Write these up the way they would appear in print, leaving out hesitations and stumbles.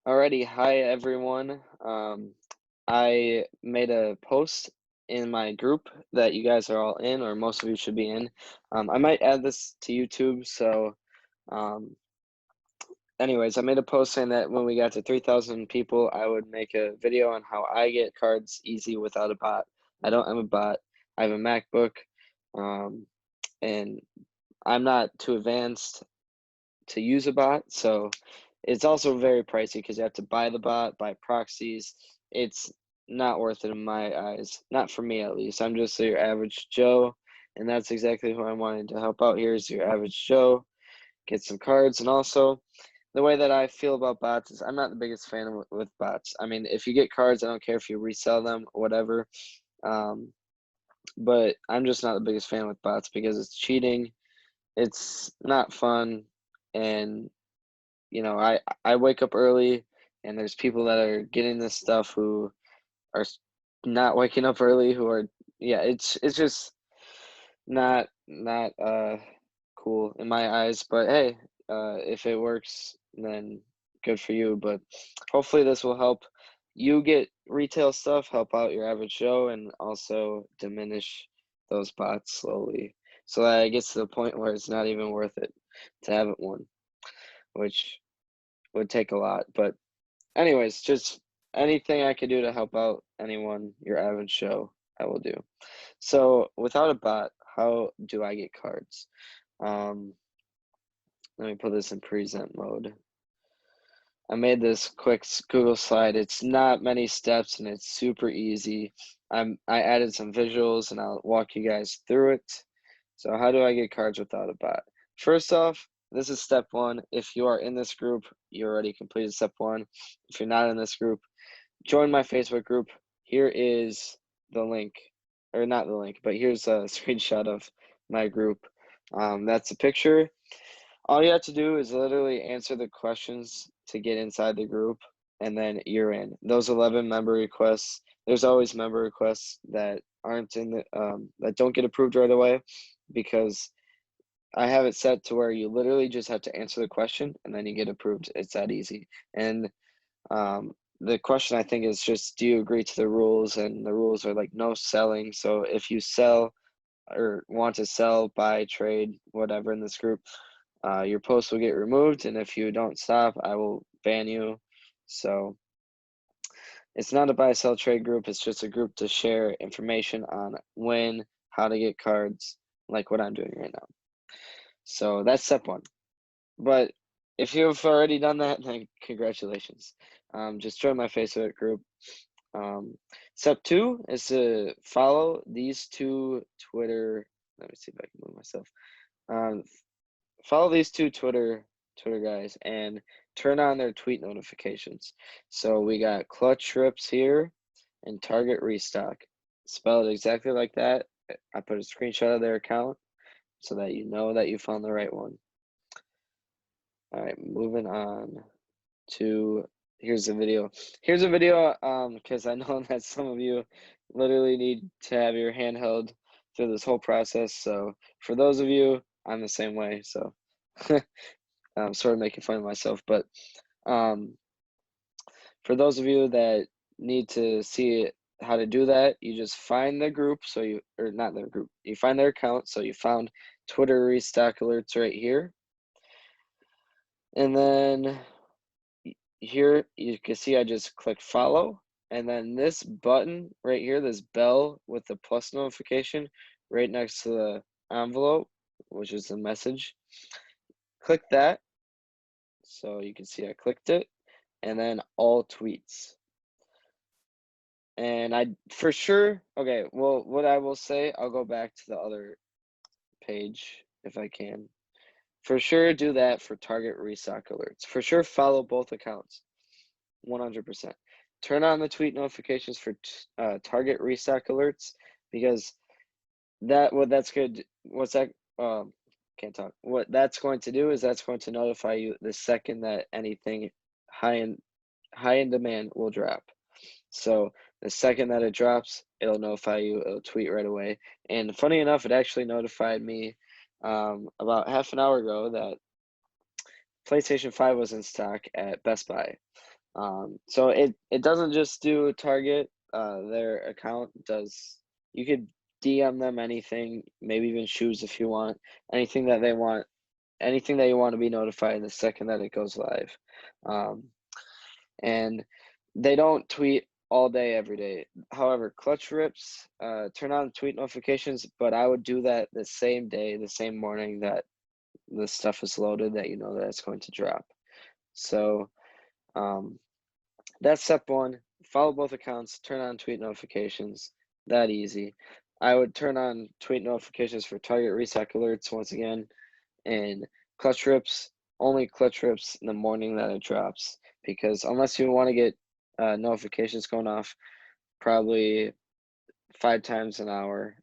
Alrighty, hi everyone. I made a post in my group that you guys are all in, or most of you should be in. I might add this to YouTube. So, um, anyways, I made a post saying that when we got to 3,000 people, I would make a video on how I get cards easy without a bot. I don't have a bot. I have a MacBook, um, and I'm not too advanced to use a bot. So it's also very pricey because you have to buy the bot, buy proxies. It's not worth it in my eyes, not for me at least. I'm just your average Joe, and that's exactly who I wanted to help out here is your average Joe, get some cards. And also, the way that I feel about bots is I'm not the biggest fan with bots. I mean, if you get cards, I don't care if you resell them, whatever. Um, but I'm just not the biggest fan with bots because it's cheating. It's not fun, and I wake up early, and there's people that are getting this stuff who are not waking up early, who are, yeah, it's just not cool in my eyes. But hey, if it works, then good for you. But hopefully this will help you get retail stuff, help out your average Joe, and also diminish those bots slowly, so that it gets to the point where it's not even worth it to have it one, which would take a lot. But anyways, just anything I could do to help out anyone, your average Joe, I will do. So without a bot, how do I get cards? Um, Let me put this in present mode. I made this quick Google slide. It's not many steps and it's super easy. I added some visuals and I'll walk you guys through it. So how do I get cards without a bot? First off, this is step one. If you are in this group, you already completed step one. If you're not in this group, join my Facebook group. Here is the link, or not the link, but here's a screenshot of my group. That's a picture. All you have to do is literally answer the questions to get inside the group, and then you're in. Those 11 member requests, there's always member requests that aren't in the that don't get approved right away because I have it set to where you literally just have to answer the question and then you get approved. It's that easy. And the question I think is just, do you agree to the rules? And the rules are like no selling. So if you sell or want to sell, buy, trade, whatever in this group, your post will get removed. And if you don't stop, I will ban you. So it's not a buy, sell, trade group. It's just a group to share information on when, how to get cards, like what I'm doing right now. So that's step one. But if you've already done that, then congratulations. Just join my Facebook group. Step two is to follow these two Twitter. Let me see if I can move myself. Um, Follow these two Twitter guys and turn on their tweet notifications. So we got Clutch Trips here and Target Restock, spelled exactly like that. I put a screenshot of their account so that you know that you found the right one. All right, moving on to here's the video. Here's a video because I know that some of you literally need to have your hand held through this whole process. So for those of you, I'm the same way. So I'm sort of making fun of myself, but um, for those of you that need to see how to do that, you just find the group. So you, or not their group, you find their account. So you found Twitter Restock Alerts right here. And then here you can see I just click follow, and then this button right here, this bell with the plus notification right next to the envelope, which is the message, click that. So you can see I clicked it, and then all tweets. And I for sure, okay, well, what I will say, I'll go back to the other page if I can. For sure do that for Target Restock Alerts. For sure follow both accounts. 100%. Turn on the tweet notifications for Target Restock Alerts, because that's good. What's that? Can't talk. What that's going to do is that's going to notify you the second that anything high in high in demand will drop. So the second that it drops, it'll notify you. It'll tweet right away. And funny enough, it actually notified me about half an hour ago that PlayStation 5 was in stock at Best Buy. So it doesn't just do Target. Their account does. You could DM them anything, maybe even shoes if you want, anything that they want, anything that you want to be notified the second that it goes live. Um, and they don't tweet all day every day. However, Clutch Rips turn on tweet notifications, but I would do that the same day, the same morning that the stuff is loaded, that you know that it's going to drop. So um, that's step one. Follow both accounts, turn on tweet notifications. That easy. I would turn on tweet notifications for Target restock alerts once again, and clutch rips, only clutch rips in the morning that it drops. Because unless you want to get notifications going off probably 5 times an hour,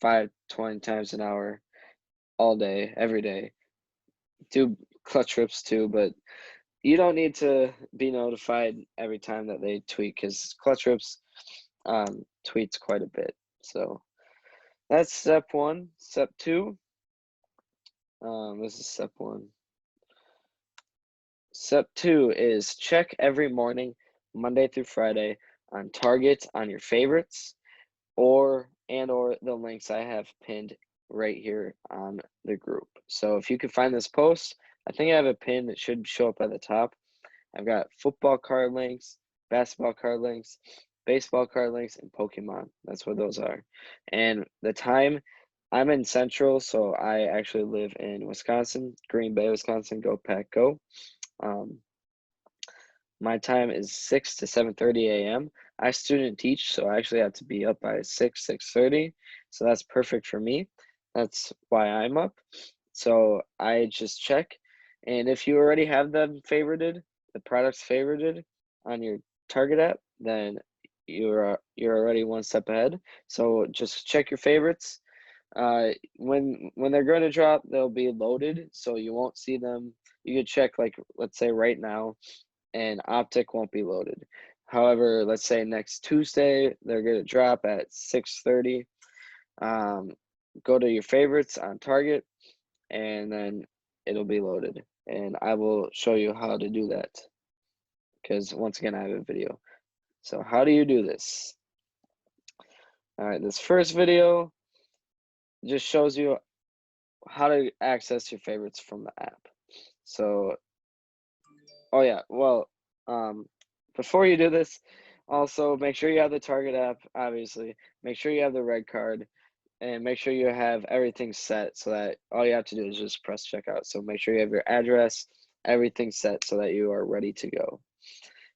20 times an hour, all day, every day, do clutch rips too, but you don't need to be notified every time that they tweet because Clutch Rips tweets quite a bit. So that's step one. Step two, this is step one. Step two is check every morning, Monday through Friday, on Target on your favorites or the links I have pinned right here on the group. So if you can find this post, I think I have a pin that should show up at the top. I've got football card links, basketball card links, baseball card links, and Pokemon. That's what those are. And the time, I'm in Central, so I actually live in Wisconsin, Green Bay, Wisconsin. Go Pack, go! Um, my time is 6 to 7:30 a.m. I student teach, so I actually have to be up by 6:30. So that's perfect for me. That's why I'm up. So I just check. And if you already have them favorited, the products favorited on your Target app, then you're already one step ahead. So just check your favorites. When they're going to drop, they'll be loaded, so you won't see them. You could check, like, let's say right now, and Optic won't be loaded. However, let's say next Tuesday they're going to drop at 6:30. Um, go to your favorites on Target, and then it'll be loaded. And I will show you how to do that because once again I have a video. So how do you do this? All right, this first video just shows you how to access your favorites from the app. So, oh yeah, well, before you do this, also make sure you have the Target app, obviously. Make sure you have the red card and make sure you have everything set so that all you have to do is just press checkout. So make sure you have your address, everything set so that you are ready to go.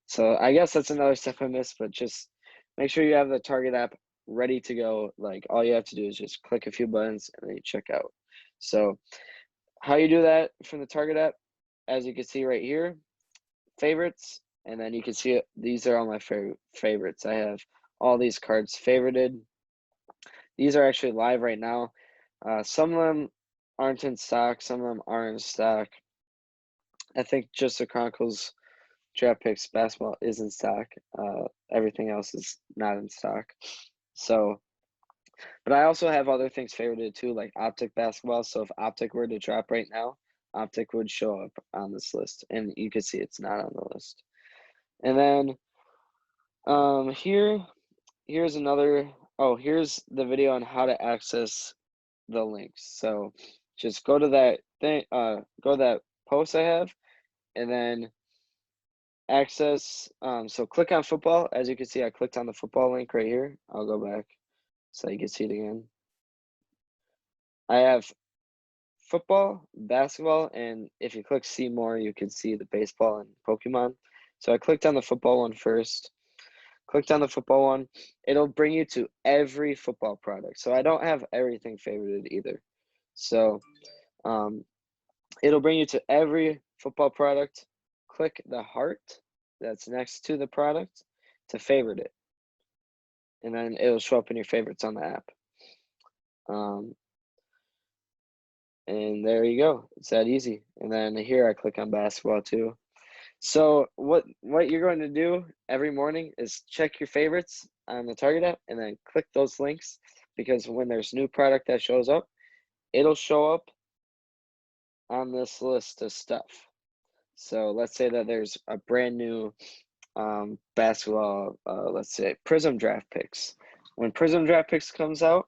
So I guess that's another step I missed, but just make sure you have the Target app ready to go. Like all you have to do is just click a few buttons and then you check out. So how you do that from the Target app, as you can see right here, favorites, and then you can see it. These are all my favorites. I have all these cards favorited. These are actually live right now. Some of them aren't in stock. Some of them are in stock. I think just the Chronicles Draft Picks basketball is in stock. Everything else is not in stock. So, but I also have other things favorited too, like Optic basketball. So if Optic were to drop right now, Optic would show up on this list, and you can see it's not on the list. And then here's another. Oh, here's the video on how to access the links. So just go to that thing. Go to that post I have, and then access. So click on football. As you can see, I clicked on the football link right here. I'll go back so you can see it again. I have football, basketball, and if you click see more, you can see the baseball and Pokemon. So I clicked on the football one first. Clicked on the football one. It'll bring you to every football product. So I don't have everything favorited either. So it'll bring you to every football product. Click the heart that's next to the product to favorite it. And then it'll show up in your favorites on the app. And there you go. It's that easy. And then here I click on basketball too. So what you're going to do every morning is check your favorites on the Target app and then click those links, because when there's new product that shows up, it'll show up on this list of stuff. So let's say that there's a brand new basketball, let's say Prism Draft Picks. When Prism Draft Picks comes out,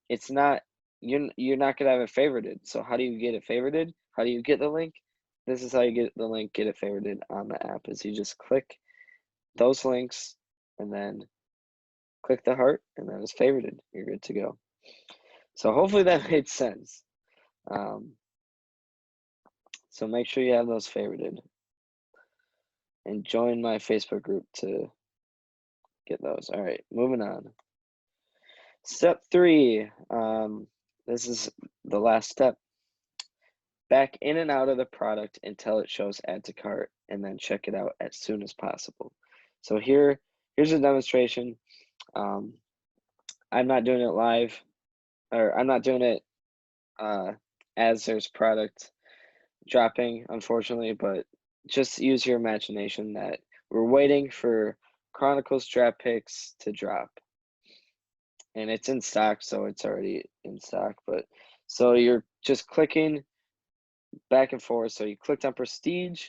it's not you're not gonna have it favorited. So how do you get it favorited? How do you get the link? This is how you get the link, get it favorited on the app. Is you just click those links and then click the heart, and then it's favorited. You're good to go. So hopefully that made sense. So make sure you have those favorited and join my Facebook group to get those. All right, moving on. Step 3. This is the last step. Back in and out of the product until it shows add to cart, and then check it out as soon as possible. So here's a demonstration. I'm not doing it live, or I'm not doing it as there's product dropping, unfortunately, but just use your imagination that we're waiting for Chronicles draft picks to drop. And it's in stock, so it's already in stock. But so you're just clicking back and forth. So you clicked on Prestige,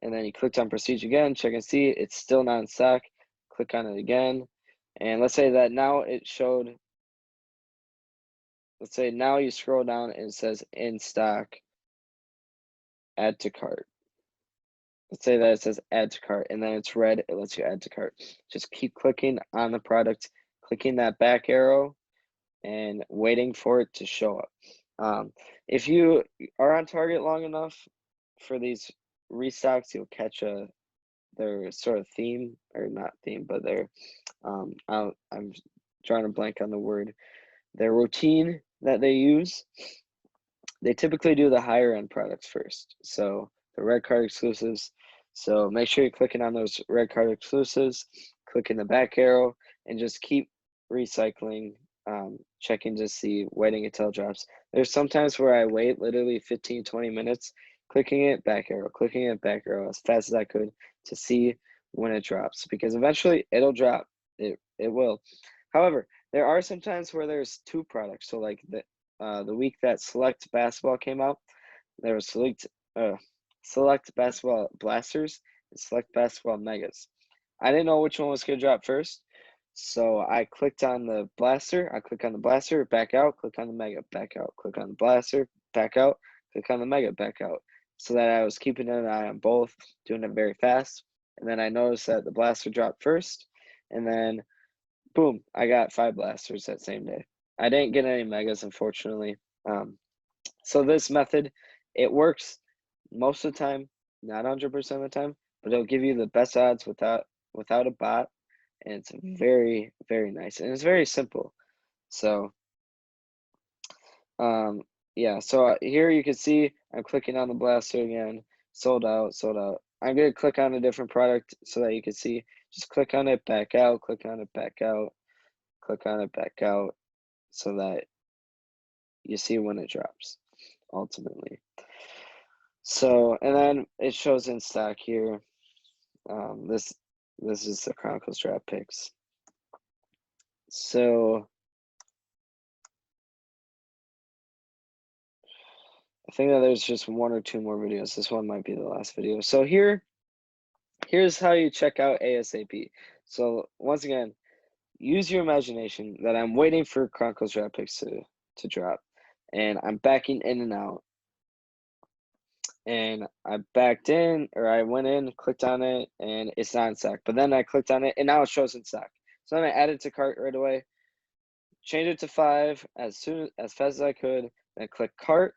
and then you clicked on Prestige again, check and see, it's still not in stock. Click on it again. And let's say that now it showed, let's say now you scroll down and it says in stock, add to cart. Let's say that it says add to cart, and then it's red, it lets you add to cart. Just keep clicking on the product, clicking that back arrow, and waiting for it to show up. If you are on target long enough for these restocks, you'll catch their sort of theme, or not theme, but their I'm drawing a blank on the word. Their routine that they use. They typically do the higher end products first, so the red card exclusives. So make sure you're clicking on those red card exclusives, clicking the back arrow, and just keep recycling, checking to see, waiting until it drops. There's sometimes where I wait literally 15, 20 minutes, clicking it, back arrow, clicking it, back arrow as fast as I could to see when it drops, because eventually it'll drop. It will. However, there are some times where there's 2 products. So like the week that Select Basketball came out, there was Select Basketball Blasters and Select Basketball Megas. I didn't know which one was going to drop first, so I clicked on the Blaster. I click on the Blaster, back out, click on the Mega, back out, click on the Blaster, back out, click on the Mega, back out, so that I was keeping an eye on both, doing it very fast. And then I noticed that the Blaster dropped first, and then boom, I got 5 Blasters that same day. I didn't get any Megas, unfortunately. So this method, it works most of the time, not 100% of the time, but it'll give you the best odds without a bot, and it's very, very nice, and it's very simple. So yeah, so here you can see I'm clicking on the Blaster again, sold out, sold out. I'm gonna click on a different product so that you can see. Just click on it, back out, click on it, back out, click on it, back out, so that you see when it drops ultimately. So, and then it shows in stock here. This is the Chronicles draft picks. So I think that there's just 1 or 2 more videos. This one might be the last video. So here's how you check out ASAP. So once again, use your imagination that I'm waiting for Chronicles draft picks to drop, and I'm backing in and out. And I backed in, or I went in, clicked on it, and it's not in stock. But then I clicked on it, and now it shows in stock. So then I added to cart right away, change it to 5 as fast as I could, then click cart.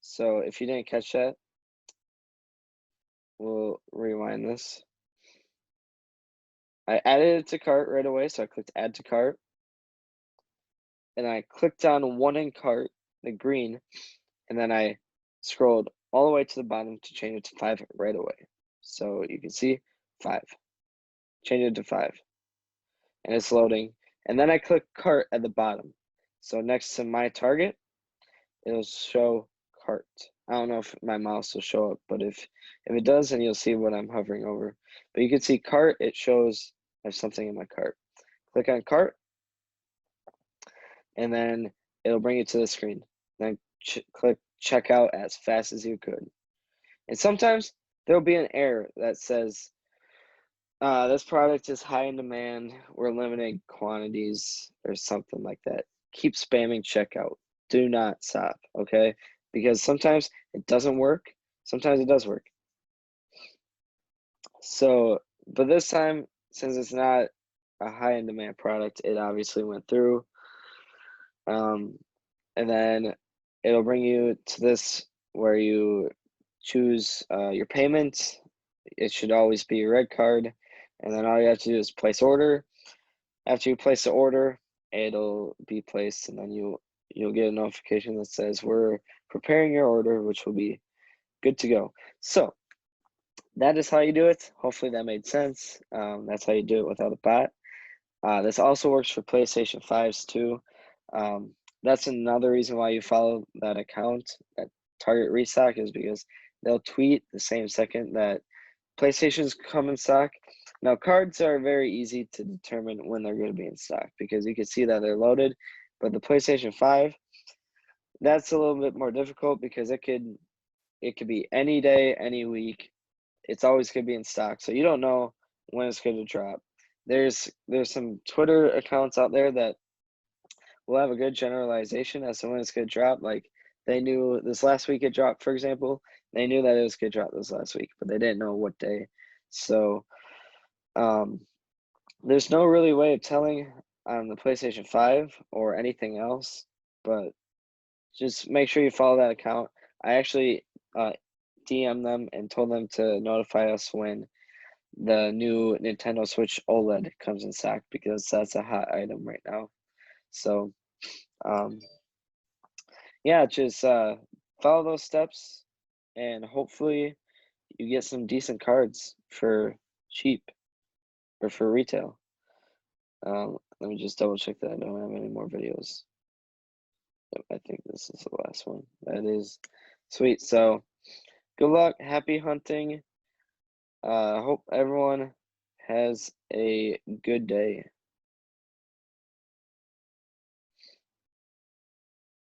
So if you didn't catch that, we'll rewind this. I added it to cart right away, so I clicked add to cart, and I clicked on 1 in cart, the green, and then I scrolled all the way to the bottom to change it to 5 right away. So you can see 5. Change it to 5. And it's loading. And then I click cart at the bottom. So next to my target, it'll show cart. I don't know if my mouse will show up, but if it does, then you'll see what I'm hovering over. But you can see cart, it shows I have something in my cart. Click on cart, and then it'll bring you to the screen. Then click checkout as fast as you could. And sometimes there'll be an error that says This product is high in demand. We're limiting quantities or something like that. Keep spamming checkout. Do not stop, okay? Because sometimes it doesn't work, sometimes it does work. So, but this time, since it's not a high in demand product, it obviously went through. Um, and then it'll bring you to this where you choose your payment. It should always be your red card, and then all you have to do is place order. After you place the order, it'll be placed, and then you'll get a notification that says we're preparing your order, which will be good to go. So that is how you do it. Hopefully that made sense. That's how you do it without a bot. This also works for PlayStation 5s too. That's another reason why you follow that account, that Target Restock, is because they'll tweet the same second that PlayStations come in stock. Now, cards are very easy to determine when they're going to be in stock because you can see that they're loaded. But the PlayStation 5, that's a little bit more difficult because it could be any day, any week. It's always going to be in stock, so you don't know when it's going to drop. There's some Twitter accounts out there that will have a good generalization as to when it's going to drop. Like they knew this last week it dropped, for example. They knew that it was going to drop this last week, but they didn't know what day. So um, there's no really way of telling on the PlayStation 5 or anything else, but just make sure you follow that account. I actually DM them and told them to notify us when the new Nintendo Switch OLED comes in stock because that's a hot item right now. So, um, yeah, just follow those steps and hopefully you get some decent cards for cheap or for retail. Let me just double check that I don't have any more videos. Yep, I think this is the last one. That is sweet. So, good luck. Happy hunting. Hope everyone has a good day.